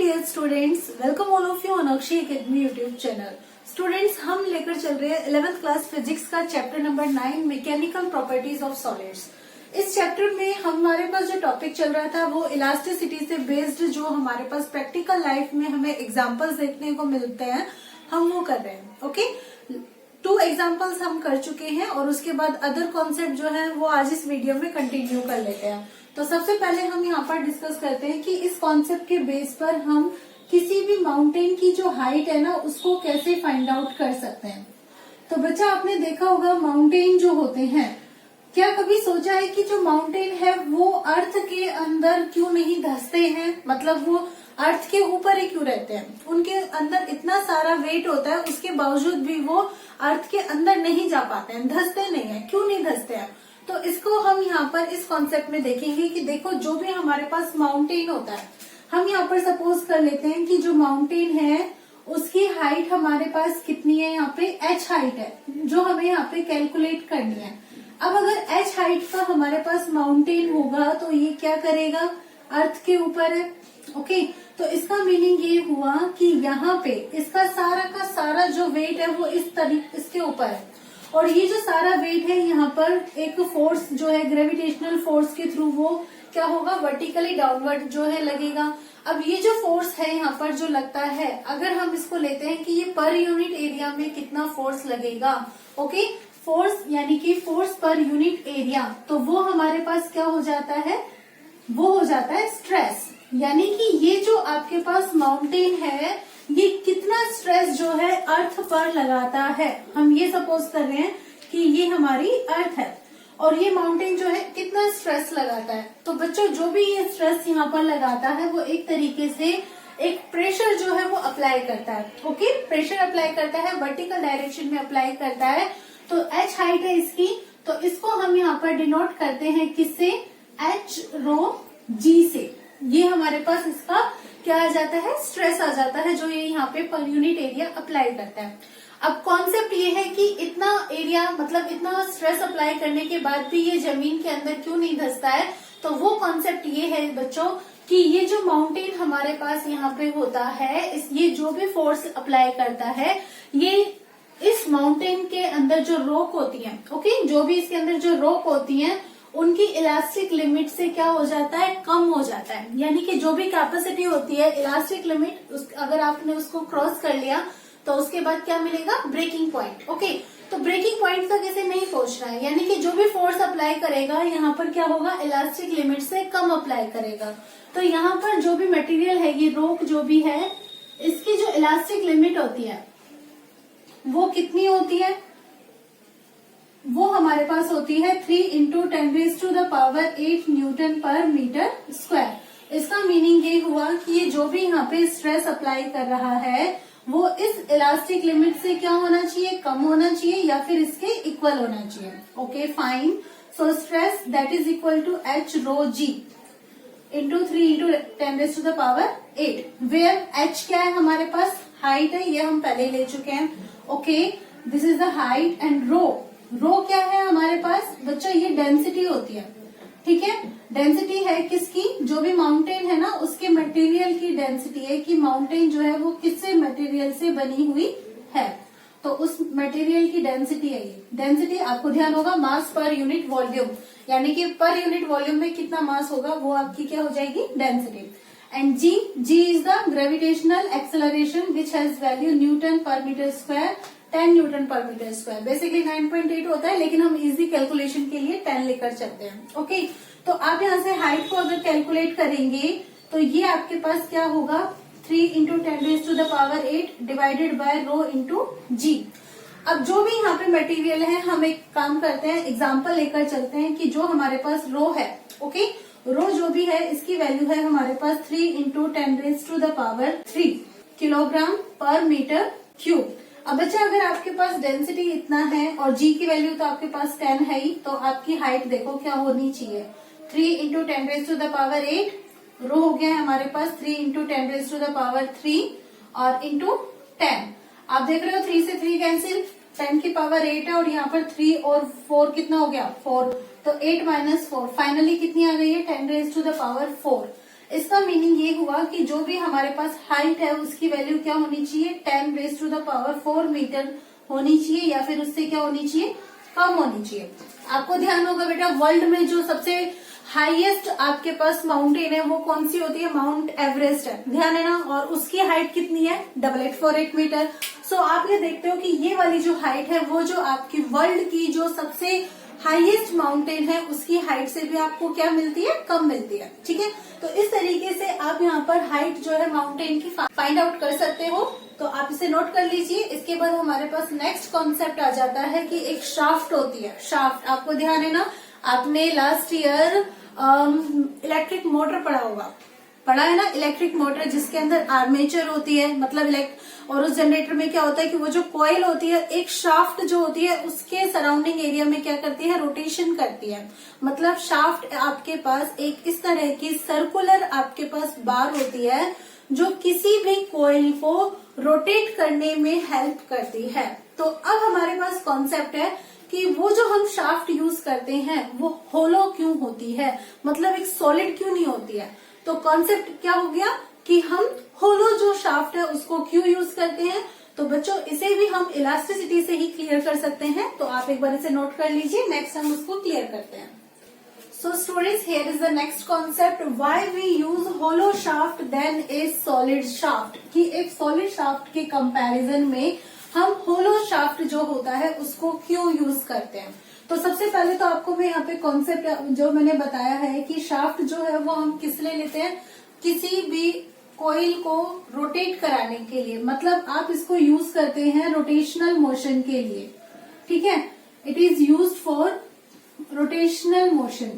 Dear students, welcome all of you on Akshay Academy YouTube channel. Students, हम लेकर चल रहे हैं 11th क्लास फिजिक्स का chapter number 9 mechanical properties of solids. इस चैप्टर में हमारे पास जो टॉपिक चल रहा था वो इलास्टिसिटी से बेस्ड जो हमारे पास प्रैक्टिकल लाइफ में हमें एग्जाम्पल्स देखने को मिलते हैं, हम वो कर रहे हैं। ओके, 2 एग्जाम्पल्स हम कर चुके हैं और उसके बाद अदर कॉन्सेप्ट जो है वो आज इस वीडियो में कंटिन्यू कर लेते हैं। तो सबसे पहले हम यहाँ पर डिस्कस करते हैं कि इस कॉन्सेप्ट के बेस पर हम किसी भी माउंटेन की जो हाइट है ना उसको कैसे फाइंड आउट कर सकते हैं। तो बच्चा, आपने देखा होगा माउंटेन जो होते हैं, क्या कभी सोचा है कि जो माउंटेन है वो अर्थ के अंदर क्यों नहीं धंसते हैं? मतलब वो अर्थ के ऊपर ही क्यों रहते हैं? उनके अंदर इतना सारा वेट होता है, उसके बावजूद भी वो अर्थ के अंदर नहीं जा पाते हैं, धंसते नहीं है। क्यों नहीं धंसते हैं? तो इसको हम यहाँ पर इस कॉन्सेप्ट में देखेंगे कि देखो, जो भी हमारे पास माउंटेन होता है, हम यहाँ पर सपोज कर लेते हैं कि जो माउंटेन है उसकी हाइट हमारे पास कितनी है, यहाँ पे h हाइट है जो हमें यहाँ पे कैलकुलेट करनी है। अब अगर h हाइट का हमारे पास माउंटेन होगा तो ये क्या करेगा? अर्थ के ऊपर है। ओके, तो इसका मीनिंग ये हुआ कि यहाँ पे इसका सारा का सारा जो वेट है वो इसके ऊपर है, और ये जो सारा वेट है यहाँ पर एक फोर्स जो है ग्रेविटेशनल फोर्स के थ्रू वो क्या होगा? वर्टिकली डाउनवर्ड जो है लगेगा। अब ये जो फोर्स है यहाँ पर जो लगता है, अगर हम इसको लेते हैं कि ये पर यूनिट एरिया में कितना फोर्स लगेगा। ओके, फोर्स यानी कि फोर्स पर यूनिट एरिया, तो वो हमारे पास क्या हो जाता है? वो हो जाता है स्ट्रेस। यानी कि ये जो आपके पास माउंटेन है ये कितना स्ट्रेस जो है अर्थ पर लगाता है। हम ये सपोज कर रहे हैं कि ये हमारी अर्थ है और ये माउंटेन जो है कितना स्ट्रेस लगाता है। तो बच्चों, जो भी ये स्ट्रेस यहाँ पर लगाता है वो एक तरीके से एक प्रेशर जो है वो अप्लाई करता है। ओके, प्रेशर अप्लाई करता है, वर्टिकल डायरेक्शन में अप्लाई करता है। तो h हाइट है इसकी, तो इसको हम यहाँ पर डिनोट करते हैं किससे? h रो g से। ये हमारे पास इसका क्या आ जाता है? स्ट्रेस आ जाता है जो ये यहाँ पे पर यूनिट एरिया अप्लाई करता है। अब कॉन्सेप्ट ये है कि इतना एरिया, मतलब इतना स्ट्रेस अप्लाई करने के बाद भी ये जमीन के अंदर क्यों नहीं धंसता है? तो वो कॉन्सेप्ट ये है बच्चों कि ये जो माउंटेन हमारे पास यहाँ पे होता है, ये जो भी फोर्स अप्लाई करता है, ये इस माउंटेन के अंदर जो रॉक होती है, ओके, जो भी इसके अंदर जो रॉक होती है उनकी इलास्टिक लिमिट से क्या हो जाता है? कम हो जाता है। यानी कि जो भी कैपेसिटी होती है, इलास्टिक लिमिट, अगर आपने उसको क्रॉस कर लिया तो उसके बाद क्या मिलेगा? Breaking point. ओके, तो ब्रेकिंग पॉइंट तक इसे नहीं पहुंच रहा है, यानी कि जो भी फोर्स अप्लाई करेगा यहाँ पर क्या होगा? इलास्टिक लिमिट से कम अप्लाई करेगा। तो यहाँ पर जो भी मटेरियल है, ये रॉक जो भी है, इसकी जो इलास्टिक लिमिट होती है वो कितनी होती है? वो हमारे पास होती है 3 into 10⁸ Newton per metre square. इसका मीनिंग ये हुआ कि ये जो भी यहाँ पे स्ट्रेस अप्लाई कर रहा है वो इस इलास्टिक लिमिट से क्या होना चाहिए? कम होना चाहिए या फिर इसके इक्वल होना चाहिए। Okay, fine. So stress that is equal to h rho g into 3 into 10⁸, where h क्या है हमारे पास? हाइट है, ये हम पहले ले चुके हैं। Okay, this is the height and rho क्या है हमारे पास? बच्चों, ये डेंसिटी होती है। ठीक है, डेंसिटी है किसकी? जो भी माउंटेन है ना उसके मटेरियल की डेंसिटी है कि माउंटेन जो है वो किससे मटेरियल से बनी हुई है, तो उस मटेरियल की डेंसिटी है ये। डेंसिटी आपको ध्यान होगा मास पर यूनिट वॉल्यूम, यानी कि पर यूनिट वॉल्यूम में कितना मास होगा वो आपकी क्या हो जाएगी? Density. And g is the gravitational acceleration which has value newton per metre square, 10 newton per metre square. Basically 9.8 होता है, लेकिन हम इजी कैलकुलेशन के लिए 10 लेकर चलते हैं। ओके, तो आप यहाँ से हाइट को अगर कैलकुलेट करेंगे तो ये आपके पास क्या होगा? 3 into 10⁸ divided by rho into g. अब जो भी यहाँ पे मटेरियल है, हम एक काम करते हैं, एग्जाम्पल लेकर चलते हैं कि जो हमारे पास रो है, ओके, रो जो भी है इसकी वैल्यू है हमारे पास 3 इंटू 10⁻³ किलोग्राम पर मीटर क्यूब। अब बच्चा, अगर आपके पास डेंसिटी इतना है और जी की वैल्यू तो आपके पास 10 है ही, तो आपकी हाइट देखो क्या होनी चाहिए? 3 इंटू 10⁸ रो हो गया है हमारे पास 3 इंटू 10⁻³ और इंटू 10। आप देख रहे हो 3 से 3 कैंसिल, 10 की पावर 8 है और यहाँ पर 3 और 4 कितना हो गया? 4। तो 8 - 4 फाइनली कितनी आ गई है? 10⁻⁴। इसका मीनिंग ये हुआ कि जो भी हमारे पास हाइट है उसकी वैल्यू क्या होनी चाहिए, 10⁻⁴ मीटर होनी चाहिए, या फिर उससे क्या होनी चाहिए, कम होनी चाहिए। आपको ध्यान होगा बेटा, वर्ल्ड में जो सबसे हाईएस्ट आपके पास माउंटेन है वो कौन सी होती है, माउंट एवरेस्ट है, ध्यान है ना। और उसकी हाइट कितनी है, 8848 मीटर। सो आप ये देखते हो कि ये वाली जो हाइट है वो जो आपकी वर्ल्ड की जो सबसे हाईएस्ट माउंटेन है उसकी हाइट से भी आपको क्या मिलती है, कम मिलती है। ठीक है, तो इस तरीके से आप यहाँ पर हाइट जो है माउंटेन की फाइंड आउट कर सकते हो। तो आप इसे नोट कर लीजिए। इसके बाद हमारे पास नेक्स्ट कॉन्सेप्ट आ जाता है कि एक शाफ्ट होती है। शाफ्ट, आपको ध्यान है ना, आपने लास्ट ईयर इलेक्ट्रिक मोटर पढ़ा है ना, इलेक्ट्रिक मोटर जिसके अंदर आर्मेचर होती है, मतलब और उस जनरेटर में क्या होता है कि वो जो कॉइल होती है, एक शाफ्ट जो होती है उसके सराउंडिंग एरिया में क्या करती है, रोटेशन करती है। मतलब शाफ्ट आपके पास एक इस तरह की सर्कुलर आपके पास बार होती है जो किसी भी कॉइल को रोटेट करने में हेल्प करती है। तो अब हमारे पास कॉन्सेप्ट है कि वो जो हम शाफ्ट यूज करते हैं वो होलो क्यों होती है, मतलब एक सॉलिड क्यों नहीं होती है। तो कॉन्सेप्ट क्या हो गया कि हम होलो जो शाफ्ट है उसको क्यों यूज करते हैं। तो बच्चों इसे भी हम इलास्टिसिटी से ही क्लियर कर सकते हैं। तो आप एक बार इसे नोट कर लीजिए, नेक्स्ट हम उसको क्लियर करते हैं। So students, here is the next concept, why we use hollow shaft than a solid shaft, कि एक solid shaft के comparison में हम hollow shaft जो होता है उसको क्यों यूज करते हैं। तो सबसे पहले तो आपको मैं यहाँ पे कॉन्सेप्ट जो मैंने बताया है कि शाफ्ट जो है वो हम किस लिए लेते हैं, किसी भी कोइल को रोटेट कराने के लिए, मतलब आप इसको यूज करते हैं रोटेशनल मोशन के लिए। ठीक है, it is used for rotational motion.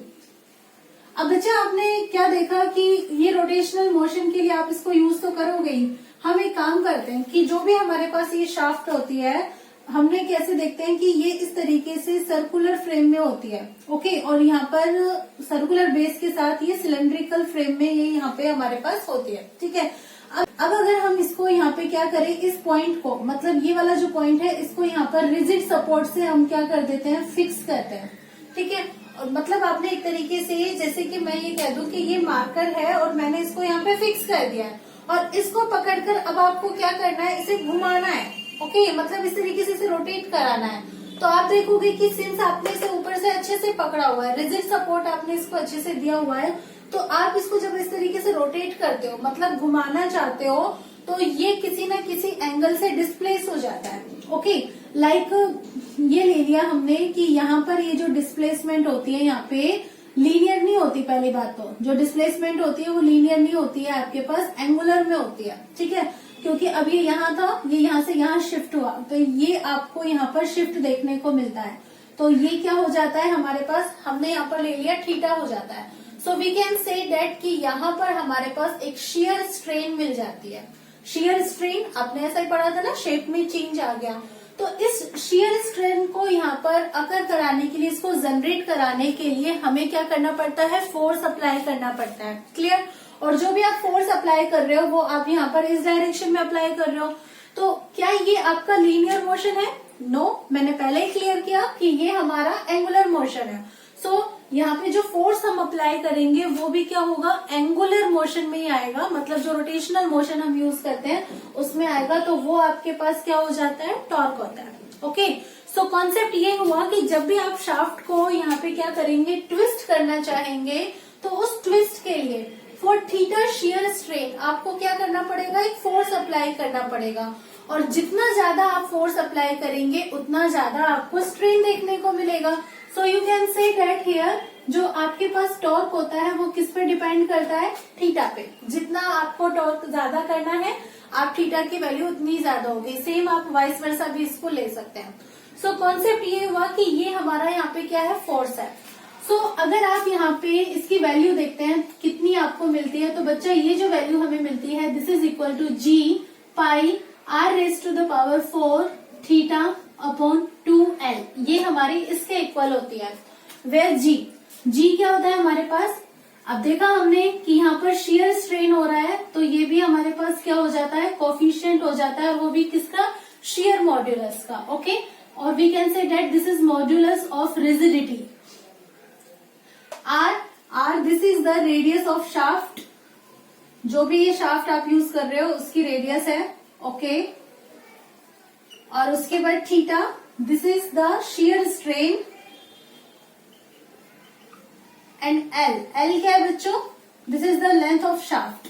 अब बच्चा आपने क्या देखा कि ये रोटेशनल मोशन के लिए आप इसको यूज तो करोगे ही। हम एक काम करते हैं कि जो भी हमारे पास ये शाफ्ट होती है, हमने कैसे देखते हैं कि ये इस तरीके से सर्कुलर फ्रेम में होती है, ओके, और यहाँ पर सर्कुलर बेस के साथ ये सिलेंड्रिकल फ्रेम में ये यहाँ पे हमारे पास होती है। ठीक है, अब अगर हम इसको यहाँ पे क्या करें, इस पॉइंट को, मतलब ये वाला जो पॉइंट है इसको यहाँ पर रिजिड सपोर्ट से हम क्या कर देते हैं, फिक्स करते हैं। ठीक है, और मतलब आपने एक तरीके से, जैसे कि मैं ये कह दूं कि ये मार्कर है और मैंने इसको यहाँ पे फिक्स कर दिया है, और इसको पकड़कर अब आपको क्या करना है, इसे घुमाना है। ओके, मतलब इस तरीके से इसे रोटेट कराना है। तो आप देखोगे कि सिंस आपने इसे ऊपर से अच्छे से पकड़ा हुआ है, रिजिड सपोर्ट आपने इसको अच्छे से दिया हुआ है, तो आप इसको जब इस तरीके से रोटेट करते हो, मतलब घुमाना चाहते हो, तो ये किसी न किसी एंगल से डिस्प्लेस हो जाता है। ओके, लाइक ये ले लिया हमने कि यहाँ पर ये जो डिस्प्लेसमेंट होती है यहाँ पे लीनियर नहीं होती। पहली बात तो जो डिस्प्लेसमेंट होती है वो लीनियर नहीं होती है, आपके पास एंगुलर में होती है। ठीक है, क्योंकि अब ये यहाँ था, ये यहाँ से यहाँ शिफ्ट हुआ, तो ये आपको यहाँ पर शिफ्ट देखने को मिलता है। तो ये क्या हो जाता है हमारे पास, हमने यहाँ पर ले लिया थीटा हो जाता है। So we can say that कि यहाँ पर हमारे पास एक शियर स्ट्रेन मिल जाती है। शियर स्ट्रेन आपने ऐसा ही पढ़ा था ना, शेप में चेंज आ गया। तो इस शियर स्ट्रेन को यहाँ पर अकर कराने के लिए, इसको जनरेट कराने के लिए हमें क्या करना पड़ता है, फोर्स अप्लाई करना पड़ता है। क्लियर, और जो भी आप फोर्स अप्लाई कर रहे हो वो आप यहाँ पर इस डायरेक्शन में अप्लाई कर रहे हो। तो क्या ये आपका लीनियर मोशन है? नो, मैंने पहले ही क्लियर किया कि ये हमारा एंगुलर मोशन है। सो यहाँ पे जो फोर्स हम अप्लाई करेंगे वो भी क्या होगा, एंगुलर मोशन में ही आएगा, मतलब जो रोटेशनल मोशन हम यूज करते हैं उसमें आएगा। तो वो आपके पास क्या हो जाता है, टॉर्क होता है। ओके, सो कॉन्सेप्ट ये हुआ कि जब भी आप शाफ्ट को यहाँ पे क्या करेंगे, ट्विस्ट करना चाहेंगे, तो उस ट्विस्ट के लिए फॉर थीटा शियर स्ट्रेन आपको क्या करना पड़ेगा, एक फोर्स अप्लाई करना पड़ेगा। और जितना ज्यादा आप फोर्स अप्लाई करेंगे उतना ज्यादा आपको स्ट्रेन देखने को मिलेगा। So you can say that here जो आपके पास टॉर्क होता है वो किस पे डिपेंड करता है, थीटा पे। जितना आपको टॉर्क ज्यादा करना है, आप थीटा की वैल्यू उतनी ज्यादा होगी। सेम आप वाइस वर्सा भी इसको ले सकते हैं। सो कॉन्सेप्ट ये हुआ कि ये हमारा यहाँ पे क्या है, फोर्स है। सो अगर आप यहाँ पे इसकी वैल्यू देखते हैं कितनी आपको मिलती है, तो बच्चा ये जो वैल्यू हमें मिलती है, this is equal to g pi r raise to the power 4 theta upon 2l, ये हमारी इसके इक्वल होती है। वेयर जी क्या होता है हमारे पास, अब देखा हमने कि यहाँ पर शियर स्ट्रेन हो रहा है, तो ये भी हमारे पास क्या हो जाता है, कोफिशिएंट हो जाता है, और वो भी किसका, शियर मॉड्यूलस का। ओके, और we can say that this is modulus of rigidity. R, this is the radius of shaft, जो भी ये शाफ्ट आप यूज कर रहे हो उसकी रेडियस है, ओके। और उसके बाद theta, this is the shear strain, and L, L क्या है बच्चों, this is the length of shaft.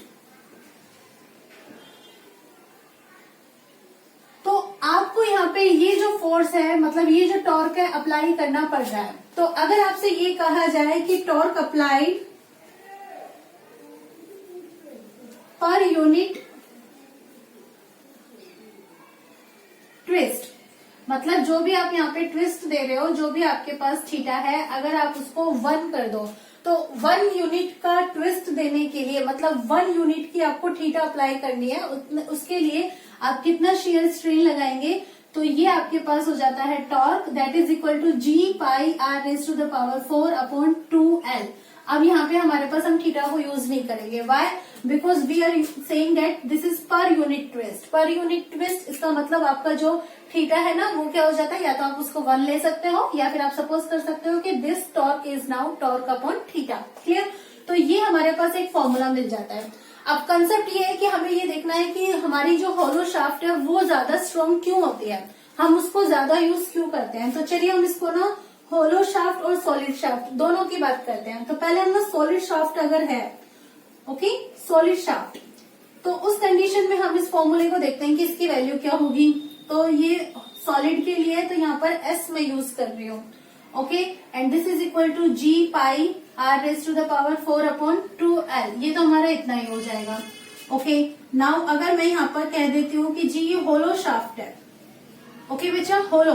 तो आपको यहाँ पे ये जो फोर्स है, मतलब ये जो टॉर्क है, अप्लाई करना पड़ रहा है। तो अगर आपसे ये कहा जाए कि टॉर्क अप्लाइड पर यूनिट ट्विस्ट, मतलब जो भी आप यहाँ पे ट्विस्ट दे रहे हो, जो भी आपके पास थीटा है, अगर आप उसको 1 कर दो, तो 1 यूनिट का ट्विस्ट देने के लिए, मतलब 1 यूनिट की आपको थीटा अप्लाई करनी है, उसके लिए आप कितना शियर स्ट्रेन लगाएंगे, तो ये आपके पास हो जाता है torque, that is equal to G pi R raise to the power 4 upon 2L। अब यहाँ पे हमारे पास हम थीटा को यूज नहीं करेंगे, why, because we are saying that this is per unit twist. Per unit twist, इसका मतलब आपका जो थीटा है ना, वो क्या हो जाता है, या तो आप उसको 1 ले सकते हो, या फिर आप सपोज कर सकते हो कि this torque is now torque upon theta. Clear? तो ये हमारे पास एक फॉर्मूला मिल जाता है। अब कंसेप्ट ये है कि हमें ये देखना है कि हमारी जो हॉलो शाफ्ट है वो ज्यादा स्ट्रॉन्ग क्यों होती है, हम उसको ज्यादा यूज क्यों करते हैं। तो चलिए हम इसको ना होलो शाफ्ट और सॉलिड शाफ्ट दोनों की बात करते हैं। तो पहले हम ना सॉलिड शाफ्ट अगर है, ओके, सॉलिड शाफ्ट, तो उस कंडीशन में हम इस फॉर्मूले को देखते हैं कि इसकी वैल्यू क्या होगी। तो ये सॉलिड के लिए तो यहाँ पर S में यूज कर रही हूँ, okay, and this is equal to G pi R raise to the power 4 upon 2L। ये तो हमारा इतना ही हो जाएगा, ओके। नाउ अगर मैं यहाँ पर कह देती हूँ कि जी ये होलो शाफ्ट है, ओके बच्चा, होलो,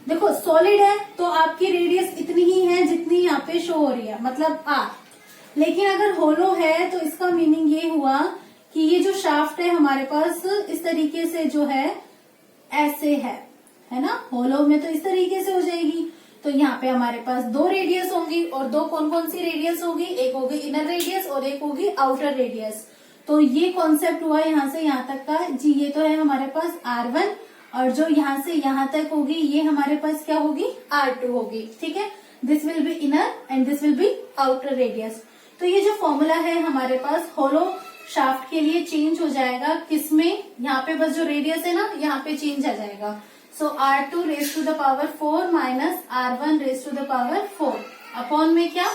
देखो सॉलिड है तो आपकी रेडियस इतनी ही है जितनी यहाँ पे शो हो रही है, मतलब R। लेकिन अगर होलो है तो इसका मीनिंग ये हुआ कि ये जो शाफ्ट है हमारे पास इस तरीके से जो है ऐसे है ना, होलो में तो इस तरीके से हो जाएगी। तो यहाँ पे हमारे पास 2 रेडियस होंगी, और 2 कौन कौन सी रेडियस होगी, एक होगी इनर रेडियस और एक होगी आउटर रेडियस। तो ये कॉन्सेप्ट हुआ यहाँ से यहाँ तक का जी, ये तो है हमारे पास R1, और जो यहाँ से यहाँ तक होगी ये हमारे पास क्या होगी, R2 होगी, ठीक है। This will be inner and this will be outer radius. तो ये जो फॉर्मूला है हमारे पास होलो शाफ्ट के लिए चेंज हो जाएगा, किसमें, यहाँ पे बस जो रेडियस है ना यहाँ पे चेंज आ जाएगा। So R2 raise to the power 4 minus R1 raise to the power 4 upon में क्या,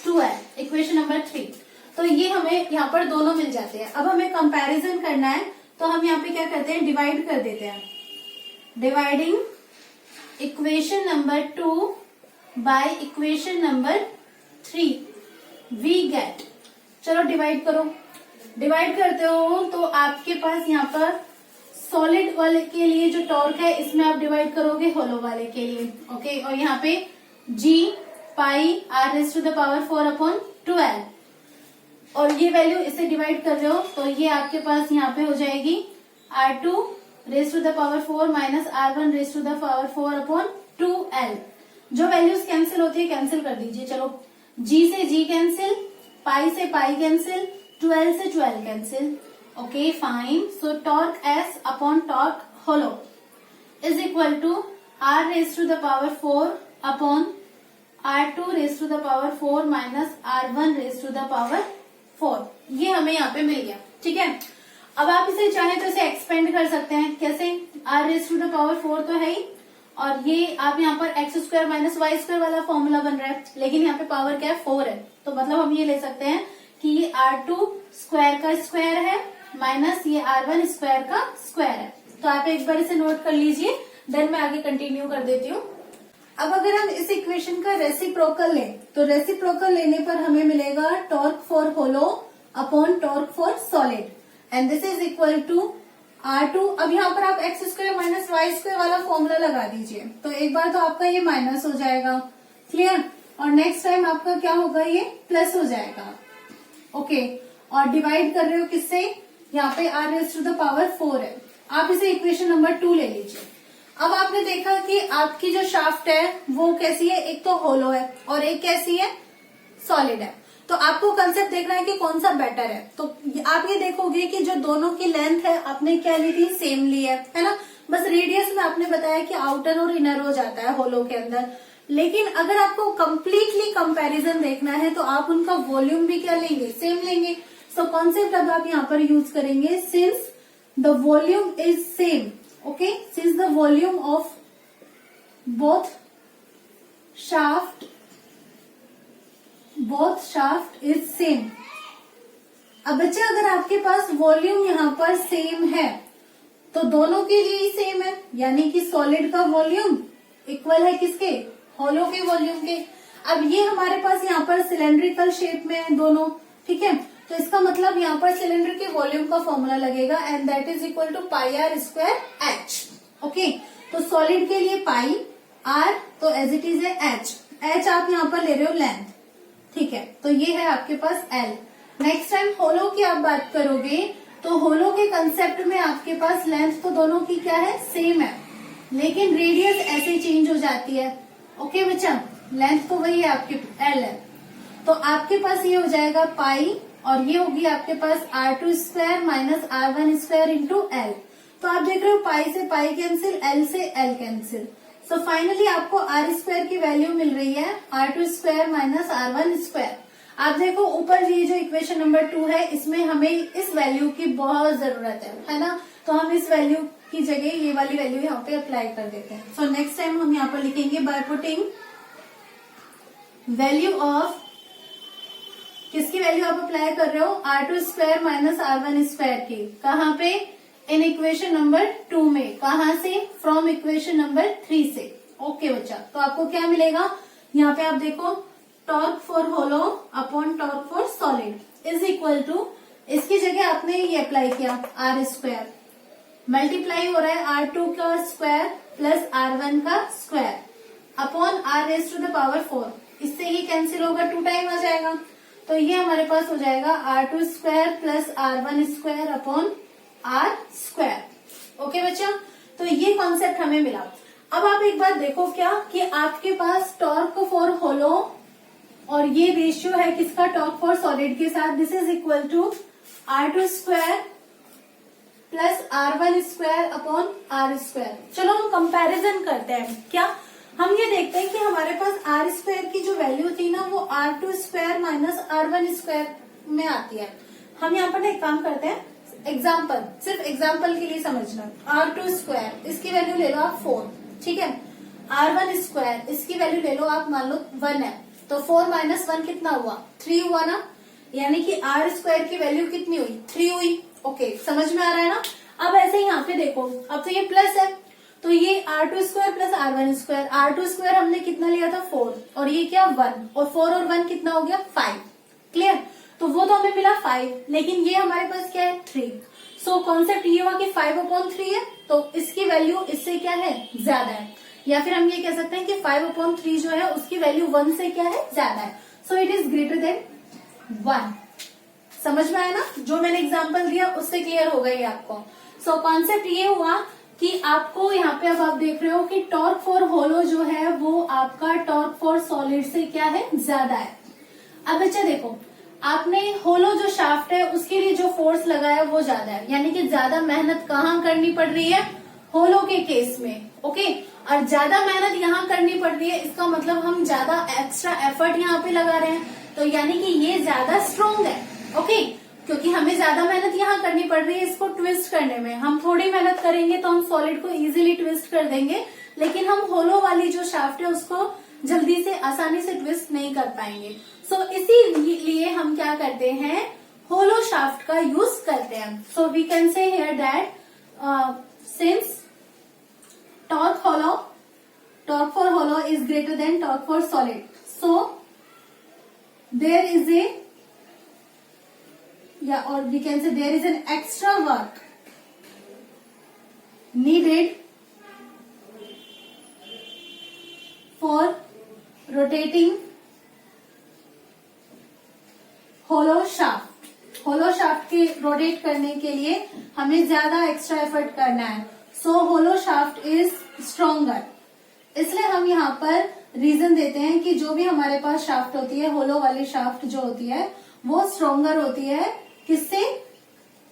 2L, इक्वेशन नंबर 3। तो ये हमें यहाँ पर दोनों मिल जाते हैं। अब हमें कंपैरिजन करना है, तो हम यहाँ पे क्या करते हैं, डिवाइड कर देते हैं। Dividing equation number 2 by equation number 3 we get, चलो डिवाइड करो। डिवाइड करते हो तो आपके पास यहाँ पर सॉलिड वाले के लिए जो टॉर्क है इसमें आप डिवाइड करोगे होलो वाले के लिए, ओके। और यहाँ पे G pi R raise to the power 4 upon 2L, और ये वैल्यू इसे डिवाइड कर रहे हो तो ये आपके पास यहाँ पे हो जाएगी R2 raise to the power 4 minus R1 raise to the power 4 upon 2L। जो वैल्यूज कैंसिल होती है कैंसिल कर दीजिए, चलो, G से G कैंसिल, पाई से पाई कैंसिल, 2L से 2L cancel, okay fine. So torque S upon torque hollow is equal to R raise to the power 4 upon R2 raise to the power 4 minus R1 raise to the power 4। ये हमें यहाँ पे मिल गया, ठीक है। अब आप इसे चाहें तो इसे एक्सपेंड कर सकते हैं, कैसे, R raise to the power 4 तो है ही, और ये आप यहाँ पर x square minus y square वाला फॉर्मूला बन रहा है, लेकिन यहाँ पे पावर क्या है, 4 है। तो मतलब हम ये ले सकते हैं कि ये R2 स्क्वायर का स्क्वायर है माइनस ये R1 स्क्वायर का स्क्वायर है। तो आप एक बार इसे नोट कर लीजिए, देन मैं आगे कंटिन्यू कर देती हूँ। अब अगर हम इस इक्वेशन का रेसिप्रोकल लें, तो रेसिप्रोकल लेने पर हमें मिलेगा torque for hollow upon torque for solid, and this is equal to R2। अब यहाँ पर आप x square minus y square वाला फॉर्मूला लगा दीजिए, तो एक बार तो आपका ये माइनस हो जाएगा, क्लियर, और नेक्स्ट टाइम आपका क्या होगा, ये प्लस हो जाएगा, ओके। और डिवाइड कर रहे हो किससे, यहाँ पे R raise to the power 4 है, आप इसे इक्वेशन नंबर 2 ले लीजिए। अब आपने देखा कि आपकी जो शाफ्ट है वो कैसी है, एक तो होलो है और एक कैसी है, सॉलिड है। तो आपको कंसेप्ट देखना है कि कौन सा बेटर है। तो आप ये देखोगे कि जो दोनों की लेंथ है आपने क्या ली थी, सेम ली है ना, बस रेडियस में आपने बताया कि आउटर और इनर हो जाता है होलो के अंदर। लेकिन अगर आपको कंप्लीटली कंपैरिजन देखना है तो आप उनका वॉल्यूम भी क्या लेंगे, सेम लेंगे। सो कॉन्सेप्ट अब आप यहाँ पर यूज करेंगे since the volume is same, okay, since the volume of both shaft is same. अब बच्चे अगर आपके पास वॉल्यूम यहाँ पर सेम है तो दोनों के लिए ही सेम है, यानी कि सॉलिड का वॉल्यूम इक्वल है किसके, हॉलो के वॉल्यूम के। अब ये हमारे पास यहाँ पर सिलेंड्रिकल शेप में है दोनों, ठीक है, तो इसका मतलब यहाँ पर सिलेंडर के वॉल्यूम का फॉर्मूला लगेगा and that is equal to pi r square h. Okay, तो सॉलिड के लिए पाई आर, तो एज इट इज है एच आप यहाँ पर ले रहे हो लेंथ, ठीक है, तो ये है आपके पास एल। नेक्स्ट टाइम होलो की आप बात करोगे तो होलो के कंसेप्ट में आपके पास लेंथ तो दोनों की क्या है, सेम है, लेकिन रेडियस ऐसे चेंज हो जाती है। ओके बच्चा, लेंथ तो वही है आपके एल है, तो आपके पास ये हो जाएगा पाई और ये होगी आपके पास R2 square minus R1 square into L. तो आप देख रहे हो पाई से पाई कैंसिल, एल से एल कैंसिल, सो फाइनली आपको आर स्क्वायर की वैल्यू मिल रही है R2 square minus R1 square. आप देखो ऊपर ये जो इक्वेशन नंबर 2 है इसमें हमें इस वैल्यू की बहुत जरूरत है ना, तो हम इस वैल्यू की जगह ये वाली वैल्यू यहाँ पे अप्लाई कर देते हैं। सो नेक्स्ट टाइम हम यहाँ पर लिखेंगे बाय पुटिंग वैल्यू ऑफ, किसकी वैल्यू आप अप्लाई कर रहे हो, R2 square minus R1 square की, कहाँ पे, इन इक्वेशन नंबर 2 में, कहाँ से, फ्रॉम इक्वेशन नंबर 3 से। ओके बच्चा, तो आपको क्या मिलेगा, यहाँ पे आप देखो torque for hollow upon torque for solid is equal to, इसकी जगह आपने ये अप्लाई किया आर स्क्वायर, मल्टीप्लाई हो रहा है R2 का स्क्वायर प्लस R1 का square upon R raise to the power 4, इससे ये कैंसिल होगा, 2 टाइम आ जाएगा, तो ये हमारे पास हो जाएगा R2 square plus R1 square upon R square. Okay बच्चा, तो ये कॉन्सेप्ट हमें मिला। अब आप एक बात देखो क्या कि आपके पास टॉर्क फॉर होलो और ये रेशियो है किसका, टॉर्क फॉर सॉलिड के साथ, this is equal to R2 square plus R1 square upon R square. चलो हम कंपैरिजन करते हैं, क्या हम ये देखते हैं कि हमारे पास R स्क्वायर की जो वैल्यू थी ना वो R2 square minus R1 square में आती है। हम यहाँ पर एक काम करते हैं, एग्जाम्पल, सिर्फ एग्जाम्पल के लिए समझना, R2 स्क्वायर इसकी वैल्यू ले लो आप 4, ठीक है, R1 स्क्वायर इसकी वैल्यू ले लो आप मान लो 1 है, तो 4 माइनस 1 कितना हुआ, 3 हुआ ना, यानी कि R स्क्वायर की वैल्यू कितनी हुई, 3 हुई। ओके, समझ में आ रहा है ना। अब ऐसे यहाँ पे देखो, अब तो ये प्लस है, तो ये R2 square plus R1 square, R2 square हमने कितना लिया था 4 और ये क्या 1, और 4 और 1 कितना हो गया 5, क्लियर, तो वो तो हमें मिला 5, लेकिन ये हमारे पास क्या है 3। सो कॉन्सेप्ट ये हुआ कि 5/3 है, तो इसकी वैल्यू इससे क्या है ज्यादा है, या फिर हम ये कह सकते हैं कि 5/3 जो है उसकी वैल्यू 1 से क्या है ज्यादा है, so it is greater then 1। समझ में आया ना, जो मैंने एग्जांपल दिया उससे क्लियर हो गई आपको। सो कॉन्सेप्ट ये हुआ कि आपको यहाँ पे अब आप देख रहे हो कि टॉर्क फॉर होलो जो है वो आपका टॉर्क फॉर सॉलिड से क्या है ज्यादा है। अब बच्चा देखो, आपने होलो जो शाफ्ट है उसके लिए जो फोर्स लगाया वो ज्यादा है, यानी कि ज्यादा मेहनत कहाँ करनी पड़ रही है, होलो के केस में, ओके, और ज्यादा मेहनत यहाँ करनी पड़ रही है, इसका मतलब हम ज्यादा एक्स्ट्रा एफर्ट यहाँ पे लगा रहे हैं, तो यानी कि ये ज्यादा स्ट्रोंग है, ओके, क्योंकि हमें ज्यादा मेहनत यहाँ करनी पड़ रही है इसको ट्विस्ट करने में। हम थोड़ी मेहनत करेंगे तो हम सॉलिड को इजीली ट्विस्ट कर देंगे, लेकिन हम होलो वाली जो शाफ्ट है उसको जल्दी से आसानी से ट्विस्ट नहीं कर पाएंगे। सो इसीलिए हम क्या करते हैं, होलो शाफ्ट का यूज करते हैं। So we can say here that since torque for hollow is greater than torque for solid, so there is a, or we can say there is an extra work needed for rotating hollow shaft। hollow shaft के rotate करने के लिए हमें ज्यादा extra effort करना है, सो hollow shaft is stronger। इसलिए हम यहाँ पर रीजन देते हैं कि जो भी हमारे पास शाफ्ट होती है, होलो वाली शाफ्ट जो होती है वो स्ट्रोंगर होती है किससे,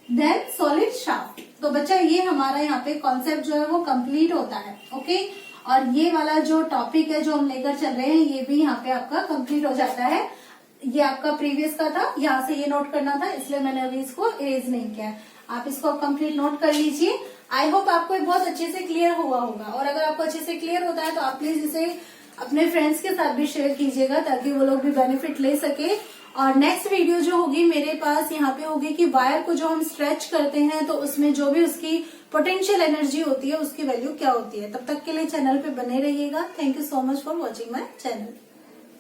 देन सॉलिड शाफ्ट। तो बच्चा ये हमारा यहाँ पे कॉन्सेप्ट जो है वो कंप्लीट होता है, ओके, और ये वाला जो टॉपिक है जो हम लेकर चल रहे हैं ये भी यहाँ पे आपका कंप्लीट हो जाता है। ये आपका प्रीवियस का था, यहाँ से ये नोट करना था, इसलिए मैंने अभी इसको इरेज नहीं किया है। आप इसको कंप्लीट नोट कर लीजिए। आई होप आपको बहुत अच्छे से क्लियर हुआ होगा, और अगर आपको अच्छे से क्लियर होता है तो आप प्लीज इसे अपने फ्रेंड्स के साथ भी शेयर कीजिएगा, ताकि वो लोग भी बेनिफिट ले सके। और नेक्स्ट वीडियो जो होगी मेरे पास यहाँ पे होगी कि वायर को जो हम स्ट्रेच करते हैं तो उसमें जो भी उसकी पोटेंशियल एनर्जी होती है उसकी वैल्यू क्या होती है। तब तक के लिए चैनल पे बने रहिएगा। Thank you so much for watching my channel.